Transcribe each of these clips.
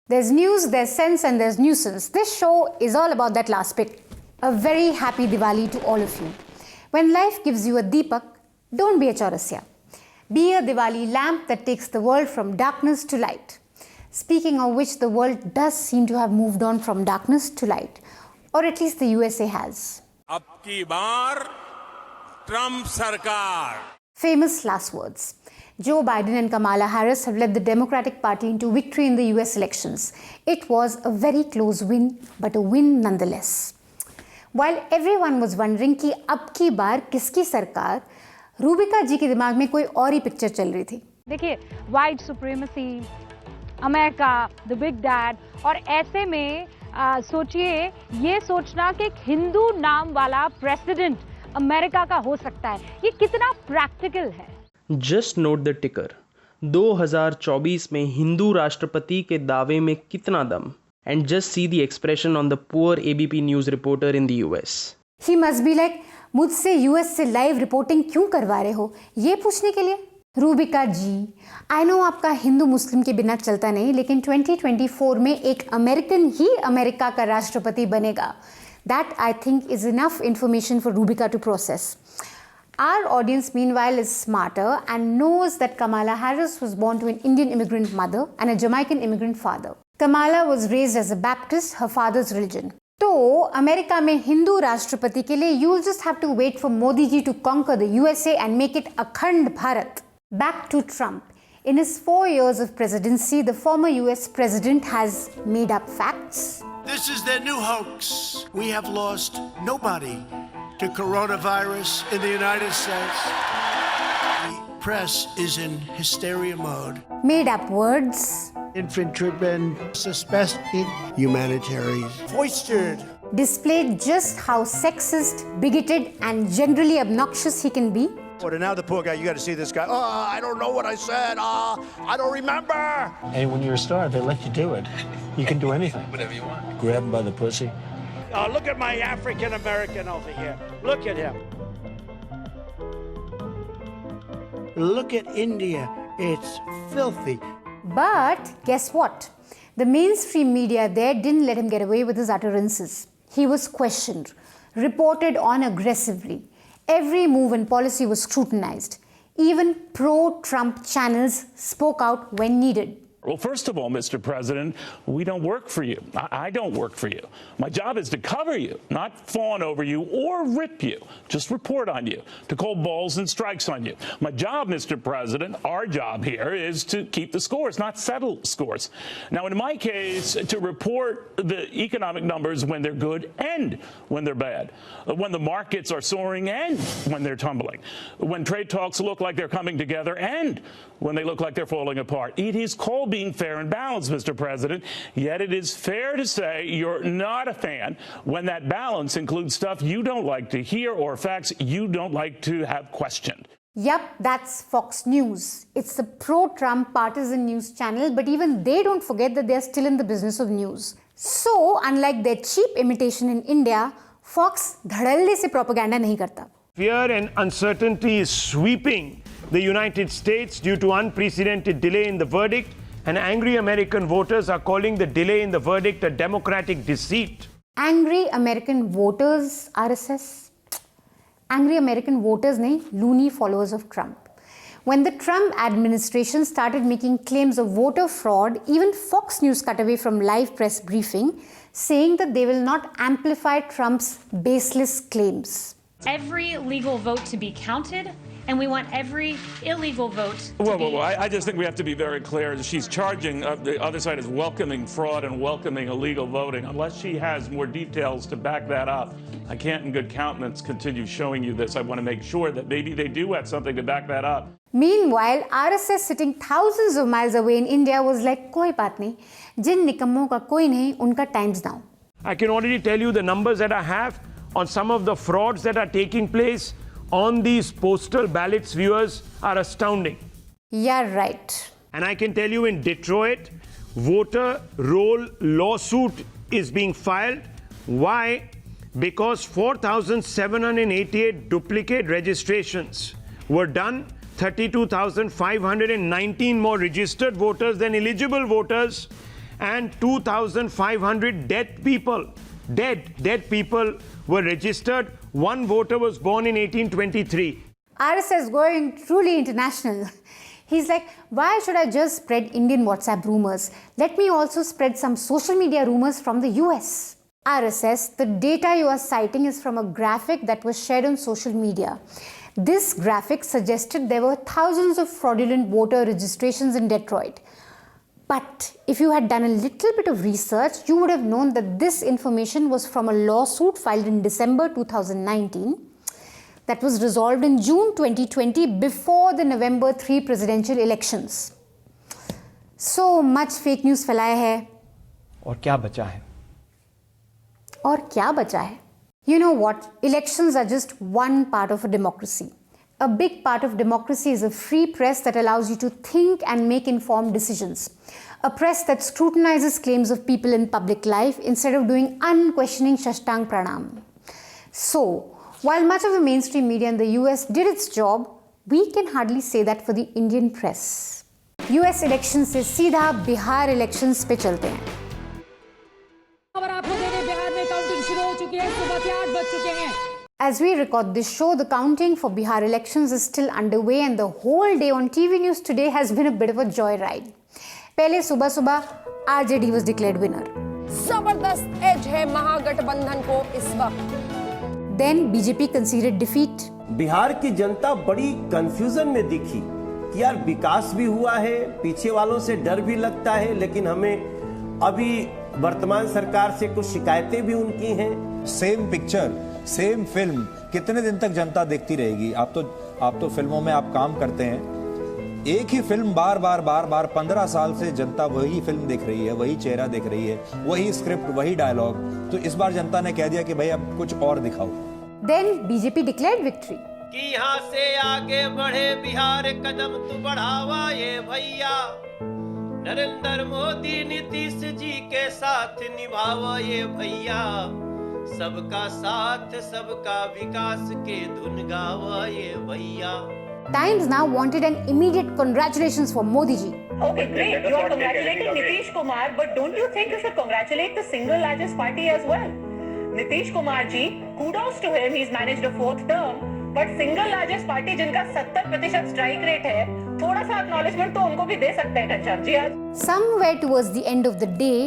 There's news, there's sense, and there's nuisance. This show is all about that last bit. A very happy Diwali to all of you. When life gives you a Deepak, don't be a Chaurasya. Be a Diwali lamp that takes the world from darkness to light. Speaking of which, the world does seem to have moved on from darkness to light. Or at least the USA has. अब की बार Trump सरकार. Famous last words. Joe Biden and Kamala Harris have led the Democratic Party into victory in the US elections. It was a very close win, but a win nonetheless. While everyone was wondering कि अब की बार किसकी सरकार, रूबिका जी के दिमाग में कोई और ही पिक्चर चल रही थी. देखिए, white supremacy, America, the big dad, और ऐसे में सोचिए ये सोचना कि एक हिंदू नाम वाला प्रेसिडेंट अमेरिका का हो सकता है, ये कितना प्रैक्टिकल है. जस्ट नोट द टिकर. 2024 में हिंदू राष्ट्रपति के दावे में कितना दम. And just see the expression on the poor ABP news reporter in the US. He must be like, मुझसे यूएस से लाइव रिपोर्टिंग क्यों करवा रहे हो, ये पूछने के लिए. रूबिका जी, आई नो आपका हिंदू मुस्लिम के बिना चलता नहीं, लेकिन 2024 में एक अमेरिकन ही अमेरिका का राष्ट्रपति बनेगा. That I think is enough information for Rubika to process. Our audience, meanwhile, is smarter and knows that Kamala Harris was born to an Indian immigrant mother and a Jamaican immigrant father. Kamala was raised as a Baptist, her father's religion. तो America में हिंदू राष्ट्रपति के लिए you'll just have to wait for Modi ji to conquer the USA and make it Akhand Bharat. Back to Trump. In his 4 years of presidency, the former US president has made up facts. This is their new hoax. We have lost nobody to coronavirus in the United States. The press is in hysteria mode. Made up words. Infantrymen suspected, humanitarians foisted. Displayed just how sexist, bigoted, and generally obnoxious he can be. And now the poor guy, you got to see this guy. Oh, I don't know what I said. I don't remember. Hey, when you're a star, they let you do it. You can do anything. Whatever you want. Grab him by the pussy. Look at my African American over here. Look at him. Look at India. It's filthy. But guess what? The mainstream media there didn't let him get away with his utterances. He was questioned, reported on aggressively. Every move and policy was scrutinized. Even pro-Trump channels spoke out when needed. Well, first of all, Mr. President, we don't work for you. I don't work for you. My job is to cover you, not fawn over you or rip you. Just report on you, to call balls and strikes on you. My job, Mr. President, our job here is to keep the scores, not settle scores. Now, in my case, to report the economic numbers when they're good and when they're bad, when the markets are soaring and when they're tumbling, when trade talks look like they're coming together and when they look like they're falling apart. It is called being fair and balanced, Mr. President, yet it is fair to say you're not a fan when that balance includes stuff you don't like to hear or facts you don't like to have questioned. Yup, that's Fox News. It's the pro-Trump partisan news channel, but even they don't forget that they're still in the business of news. So, unlike their cheap imitation in India, Fox धड़ल्ले से propaganda नहीं करता. Fear and uncertainty is sweeping the United States due to unprecedented delay in the verdict, and angry American voters are calling the delay in the verdict a democratic deceit. Angry American voters, RSS? Angry American voters nahi, loony followers of Trump. When the Trump administration started making claims of voter fraud, even Fox News cut away from live press briefing, saying that they will not amplify Trump's baseless claims. Every legal vote to be counted, and we want every illegal vote to be... Well, I just think we have to be very clear. She's charging, the other side is welcoming fraud and welcoming illegal voting. Unless she has more details to back that up, I can't in good countenance continue showing you this. I want to make sure that maybe they do have something to back that up. Meanwhile, RSS sitting thousands of miles away in India was like, koi baat nahi, jin nikammo ka koi nahi, unka time's now. I can already tell you the numbers that I have on some of the frauds that are taking place on these postal ballots, viewers, are astounding. Yeah, right. And I can tell you in Detroit, voter roll lawsuit is being filed. Why? Because 4,788 duplicate registrations were done 32,519 more registered voters than eligible voters, and 2,500 dead people were registered. One voter was born in 1823. RSS going truly international. He's like, why should I just spread Indian WhatsApp rumors? Let me also spread some social media rumors from the US. RSS, the data you are citing is from a graphic that was shared on social media. This graphic suggested there were thousands of fraudulent voter registrations in Detroit. But if you had done a little bit of research, you would have known that this information was from a lawsuit filed in December 2019 that was resolved in June 2020 before the November 3 presidential elections. So much fake news फैलाया है. और क्या बचा है? और क्या बचा है? You know what? Elections are just one part of a democracy. A big part of democracy is a free press that allows you to think and make informed decisions. A press that scrutinizes claims of people in public life instead of doing unquestioning Shashtang Pranam. So, while much of the mainstream media in the US did its job, we can hardly say that for the Indian press. US elections से सीधा Bihar elections पे चलते हैं. खबर आपको दे दें, बिहार में counting शुरू हो चुकी है. सुबह के 8 बज चुके हैं. As we record this show, the counting for Bihar elections is still underway and the whole day on TV News Today has been a bit of a joyride. पहले सुबह RJD was declared winner. जबरदस्त as है महागठबंधन को इस वक्त. Then BJP conceded defeat. Bihar की जनता बड़ी confusion में दिखी कि यार विकास भी हुआ है, पीछे वालों से डर भी लगता है, लेकिन हमें अभी वर्तमान सरकार से कुछ शिकायतें भी उनकी हैं. सेम पिक्चर, सेम फिल्म कितने दिन तक जनता देखती रहेगी? आप तो फिल्मों में आप काम करते हैं. एक ही फिल्म बार बार 15 साल से जनता वही फिल्म देख रही है, वही चेहरा देख रही है, वही स्क्रिप्ट, वही डायलॉग. तो इस बार जनता ने कह दिया कि भाई अब कुछ और दिखाओ. Then BJP declared victory. कि यहाँ से आगे बढ़े बिहार, कदम तू बढ़ावा ये भैया, नरेंद्र मोदी नीतीश जी के साथ निभावा ये भैया, सबका साथ सबका विकास के धुन गावा ये भैया. Times now wanted an immediate congratulations for Modi ji. Okay, great. You are congratulating Nitish Kumar, but don't you think you should congratulate the single largest party as well? Nitish Kumar ji, kudos to him. He's managed a 4th term. But single largest party जिनका 70% strike rate है, थोड़ा सा acknowledgement तो उनको भी दे सकते हैं घनश्याम जी आज. Somewhere towards the end of the day,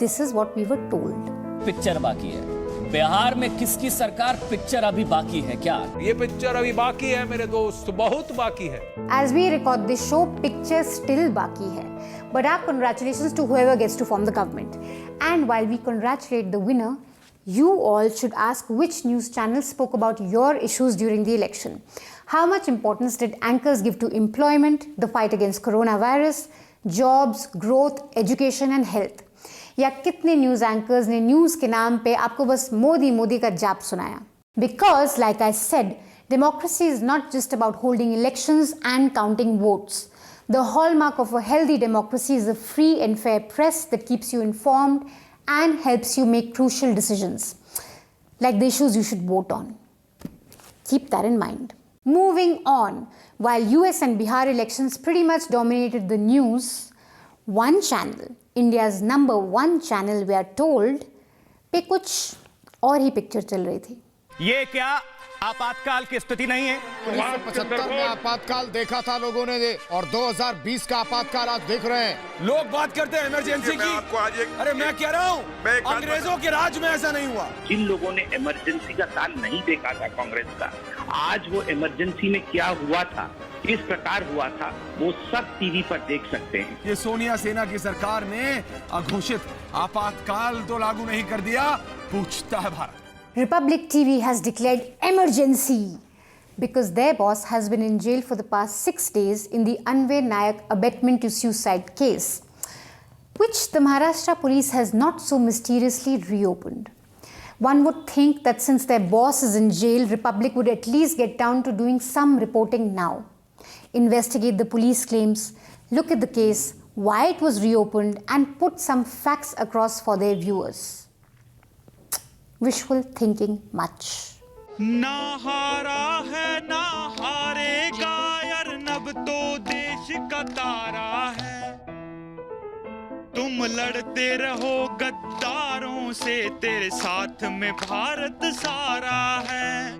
this is what we were told. Picture बाकी है. बिहार में किसकी सरकार? पिक्चर अभी बाकी है क्या? ये पिक्चर अभी बाकी है मेरे दोस्त, बहुत बाकी है. As we record this show, picture still बाकी है. But our congratulations to whoever gets to form the government. And while we congratulate the winner, you all should ask which news channel spoke about your issues during the election. How much importance did anchors give to employment, the fight against coronavirus, jobs, growth, education and health? या कितने news anchors ने news के नाम पे आपको बस मोदी का जाप सुनाया? Because like I said, democracy is not just about holding elections and counting votes. The hallmark of a healthy democracy is a free and fair press that keeps you informed and helps you make crucial decisions, like the issues you should vote on. Keep that in mind. Moving on, while US and Bihar elections pretty much dominated the news, one channel, India's #1 channel, we are told, पे कुछ और ही picture चल रही थी. ये क्या आपातकाल की स्थिति नहीं है? 1975 में आपातकाल देखा था लोगों ने और 2020 का आपातकाल आज देख रहे हैं. लोग बात करते हैं इमरजेंसी की. अरे मैं कह रहा हूँ, अंग्रेजों के राज में ऐसा नहीं हुआ. जिन लोगों ने इमरजेंसी का काल नहीं देखा था कांग्रेस का, आज वो इमरजेंसी में क्या हुआ था, किस प्रकार हुआ था, वो सब टीवी पर देख सकते हैं. ये सोनिया सेना की सरकार ने अघोषित आपातकाल तो लागू नहीं कर दिया, पूछता है Bharat. Republic TV has declared emergency because their boss has been in jail for the past 6 days in the Anvay Nayak abetment to suicide case, which the Maharashtra police has not so mysteriously reopened. One would think that since their boss is in jail, Republic would at least get down to doing some reporting now. Investigate the police claims, look at the case, why it was reopened, and put some facts across for their viewers. Wishful thinking much. ना हारा है ना हारेगा यार, ना अर्नब तो देश का तारा है, तुम लड़ते रहो गद्दारों से, तेरे साथ में भारत सारा है।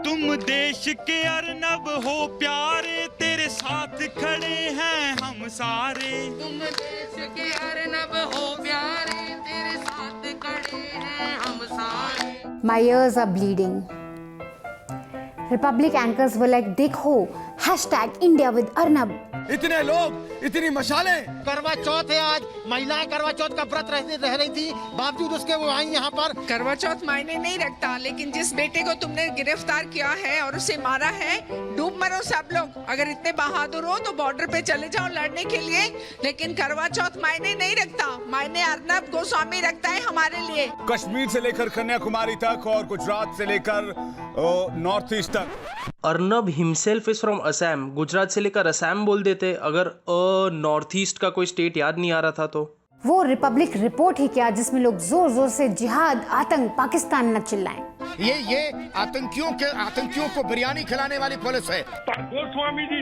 तुम देश के अर्नब हो प्यारे, तेरे साथ खड़े हैं हम सारे। तुम देश के अर्नब हो प्यारे, तेरे साथ खड़े हैं हम सारे। My ears are bleeding. Republic anchors were like, देखो, #India with Arnab. इतने लोग, इतनी मशालें। करवा चौथ है आज, महिलाएं करवा चौथ का व्रत रह रही थी, बावजूद उसके वो आई यहाँ पर। करवा चौथ मायने नहीं रखता, लेकिन जिस बेटे को तुमने गिरफ्तार किया है और उसे मारा है, डूब मरो सब लोग। अगर इतने बहादुर हो तो बॉर्डर पे चले जाओ लड़ने के लिए, लेकिन करवा चौथ मायने नहीं रखता, मायने अर्नब गोस्वामी रखता है हमारे लिए। कश्मीर से लेकर कन्याकुमारी तक और गुजरात से लेकर नॉर्थ ईस्ट तक। Arnab himself is from Assam. Gujarat से लेकर असम बोल देते अगर नॉर्थ ईस्ट का कोई स्टेट याद नहीं आ रहा था तो। वो रिपब्लिक रिपोर्ट ही क्या जिसमें लोग जोर जोर से जिहाद, आतंक, पाकिस्तान न चिल्लाएं। ये आतंकियों को बिरयानी खिलाने वाली पुलिस है। गोस्वामी जी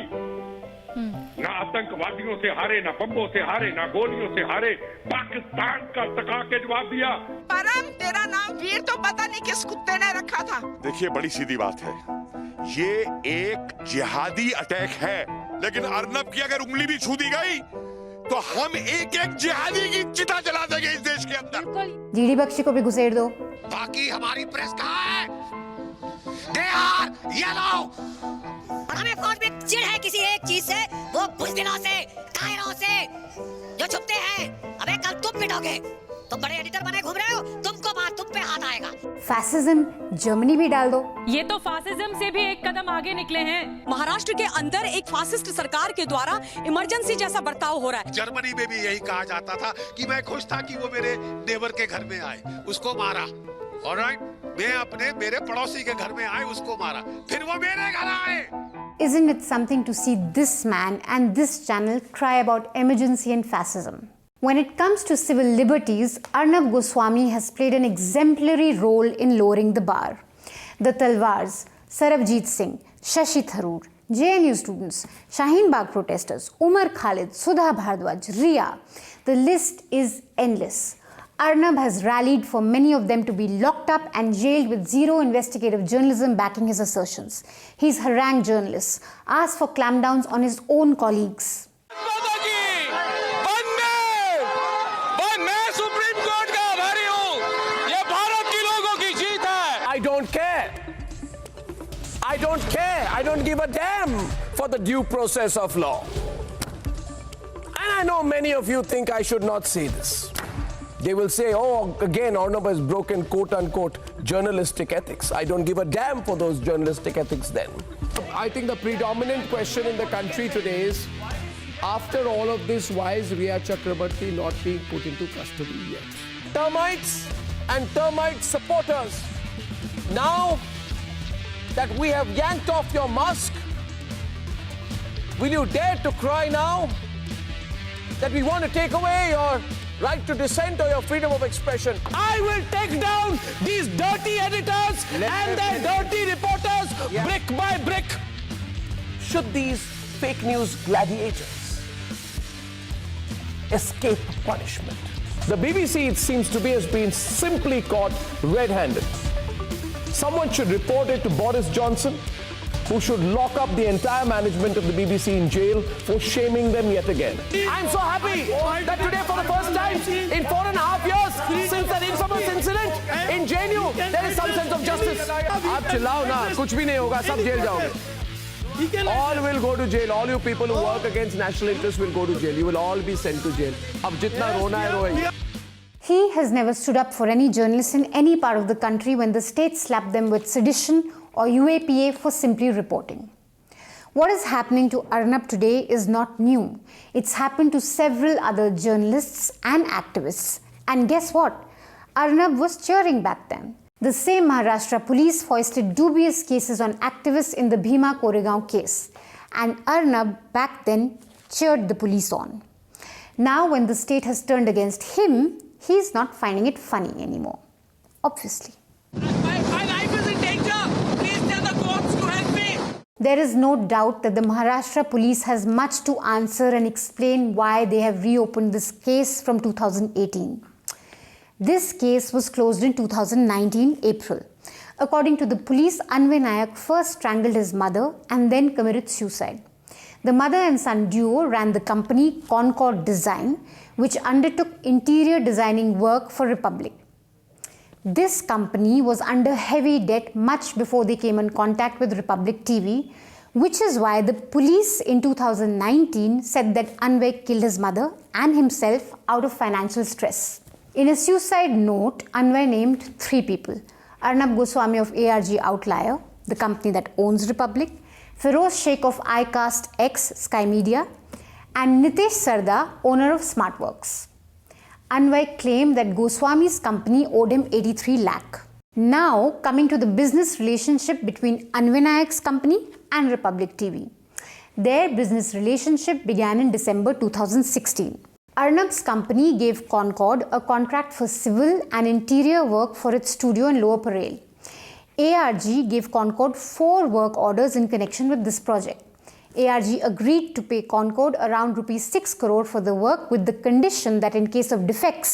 ना आतंकवादियों से हारे, ना बम्बों से हारे, ना गोलियों से हारे, पाकिस्तान का टका के जवाब दिया। परम तेरा नाम वीर तो पता नहीं किस कुत्ते ने रखा था। देखिए बड़ी सीधी बात है, ये एक जिहादी अटैक है, लेकिन अर्नब की अगर उंगली भी छू दी गई तो हम एक एक जिहादी की चिता जला देंगे इस देश के अंदर। जीडी बख्शी को भी घुसेड़ दो। बाकी हमारी प्रेस कहाँ है? They are yellow। हमें फौज में चिढ़ है किसी एक चीज से, वो बुज़दिलों से, कायरों से जो छुपते हैं। अबे कल तुम पिटोगे, तुम बड़े एडिटर बने घूम रहे हो, तुमको बात तुम पे हाथ आएगा। फैसिज्म जर्मनी भी डाल दो। ये तो फासिज्म से भी एक कदम आगे निकले हैं। महाराष्ट्र के अंदर एक फासिस्ट सरकार के द्वारा इमरजेंसी जैसा बर्ताव हो रहा है। जर्मनी में भी यही कहा जाता था कि मैं खुश था कि वो मेरे नेबर के घर में आए, उसको मारा। ऑलराइट, मैं मेरे पड़ोसी के घर में आए, उसको मारा, फिर वो मेरे घर आए। Isn't it something to see this man and this channel cry about emergency and fascism? When it comes to civil liberties, Arnab Goswami has played an exemplary role in lowering the bar. The Talwars, Sarabjit Singh, Shashi Tharoor, JNU students, Shaheen Bagh protesters, Umar Khalid, Sudha Bhardwaj, Riya, the list is endless. Arnab has rallied for many of them to be locked up and jailed with zero investigative journalism backing his assertions. He's harangued journalists, asked for clampdowns on his own colleagues. मैं supreme court का आभारी हूं, ये भारत के लोगों की जीत है। I don't care. I don't care. I don't give a damn for the due process of law. And I know many of you think I should not say this. They will say, oh, again, Arnab has broken quote-unquote journalistic ethics. I don't give a damn for those journalistic ethics then. I think the predominant question in the country today is, after all of this, why is Riya Chakrabarti not being put into custody yet? Termites and termite supporters, now that we have yanked off your mask, will you dare to cry now that we want to take away your right to dissent or your freedom of expression? I will take down these dirty editors and their dirty reporters brick by brick. Should these fake news gladiators escape punishment? The BBC, it seems to be, has been simply caught red-handed. Someone should report it to Boris Johnson, who should lock up the entire management of the BBC in jail for shaming them yet again. I'm so happy that today, for the first time in 4.5 years since that infamous incident in JNU, there is some sense of justice. आप चिल्लाओ ना, कुछ भी नहीं होगा, सब jail जाओगे. All will go to jail. All you people who work against national interests will go to jail. You will all be sent to jail. अब जितना रोना है रोए. He has never stood up for any journalist in any part of the country when the state slapped them with sedition or UAPA for simply reporting. What is happening to Arnab today is not new. It's happened to several other journalists and activists. And guess what? Arnab was cheering back then. The same Maharashtra police foisted dubious cases on activists in the Bhima Koregaon case. And Arnab back then cheered the police on. Now when the state has turned against him, he's not finding it funny anymore. Obviously. My life is in danger. Please tell the courts to help me. there is no doubt that the Maharashtra police has much to answer and explain why they have reopened this case from 2018. This case was closed in 2019 April. According to the police, Anvay Nayak first strangled his mother and then committed suicide. The mother and son duo ran the company Concord Design, which undertook interior designing work for Republic. This company was under heavy debt much before they came in contact with Republic TV, which is why the police in 2019 said that Anvay killed his mother and himself out of financial stress. In a suicide note, Anvay named 3 people: Arnab Goswami of ARG Outlier, the company that owns Republic, Feroz Sheikh of iCast X Sky Media, and Nitesh Sarda, owner of Smartworks. Anvay claimed that Goswami's company owed him 83 lakh. Now, coming to the business relationship between Anvay Nayak's company and Republic TV. Their business relationship began in December 2016. Arnab's company gave Concord a contract for civil and interior work for its studio in Lower Parel. ARG gave Concord 4 work orders in connection with this project. ARG agreed to pay Concord around ₹6 crore for the work with the condition that in case of defects,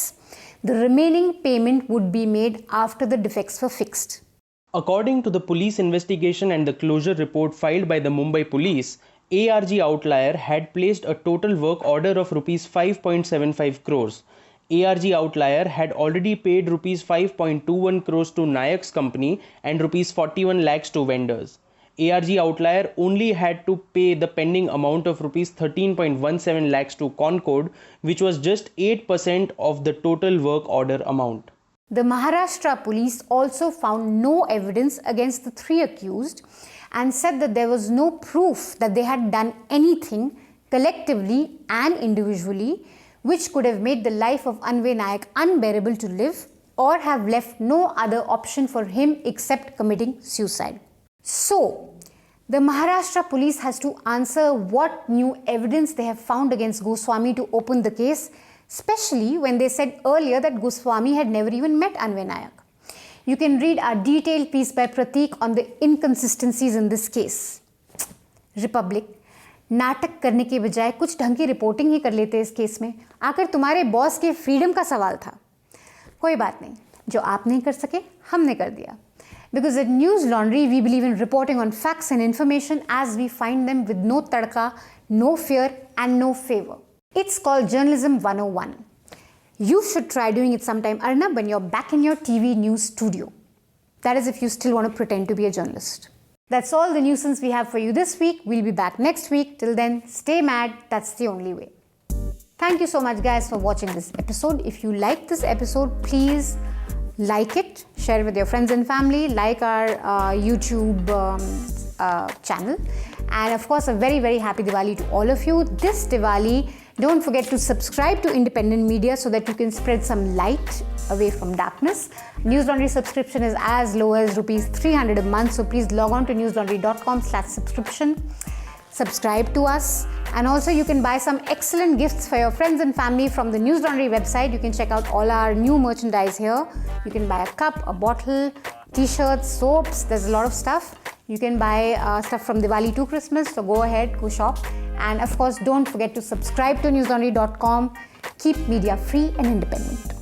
the remaining payment would be made after the defects were fixed. According to the police investigation and the closure report filed by the Mumbai police, ARG Outlier had placed a total work order of ₹5.75 crores. ARG Outlier had already paid ₹5.21 crores to Nayak's company and ₹41 lakhs to vendors. ARG Outlier only had to pay the pending amount of ₹13.17 lakhs to Concord, which was just 8% of the total work order amount. The Maharashtra police also found no evidence against the 3 accused and said that there was no proof that they had done anything collectively and individually which could have made the life of Anvay Nayak unbearable to live or have left no other option for him except committing suicide. So, the Maharashtra police has to answer what new evidence they have found against Goswami to open the case, especially when they said earlier that Goswami had never even met Anvay Nayak. You can read our detailed piece by Prateek on the inconsistencies in this case. Republic, नाटक करने के बजाय कुछ ढंग की reporting ही कर लेते इस केस में. आखिर तुम्हारे बॉस के फ्रीडम का सवाल था. कोई बात नहीं, जो आप नहीं कर सके हमने कर दिया. Because at News Laundry, we believe in reporting on facts and information as we find them with no tadka, no fear and no favor. It's called Journalism 101. You should try doing it sometime, Arnab, when you're back in your TV news studio. That is if you still want to pretend to be a journalist. That's all the Newsance we have for you this week. We'll be back next week. Till then, stay mad. That's the only way. Thank you so much, guys, for watching this episode. If you liked this episode, please like it, share it with your friends and family, like our YouTube channel, and of course a very, very happy Diwali to all of you. This Diwali, don't forget to subscribe to independent media so that you can spread some light away from darkness. News Laundry subscription is as low as ₹300 a month, so please log on to newslaundry.com/subscription. Subscribe to us, and also you can buy some excellent gifts for your friends and family from the News Laundry website. You can check out all our new merchandise here. You can buy a cup, a bottle, t-shirts, soaps. There's a lot of stuff. You can buy stuff from Diwali to Christmas, so go ahead, go shop. And of course, don't forget to subscribe to newslaundry.com. Keep media free and independent.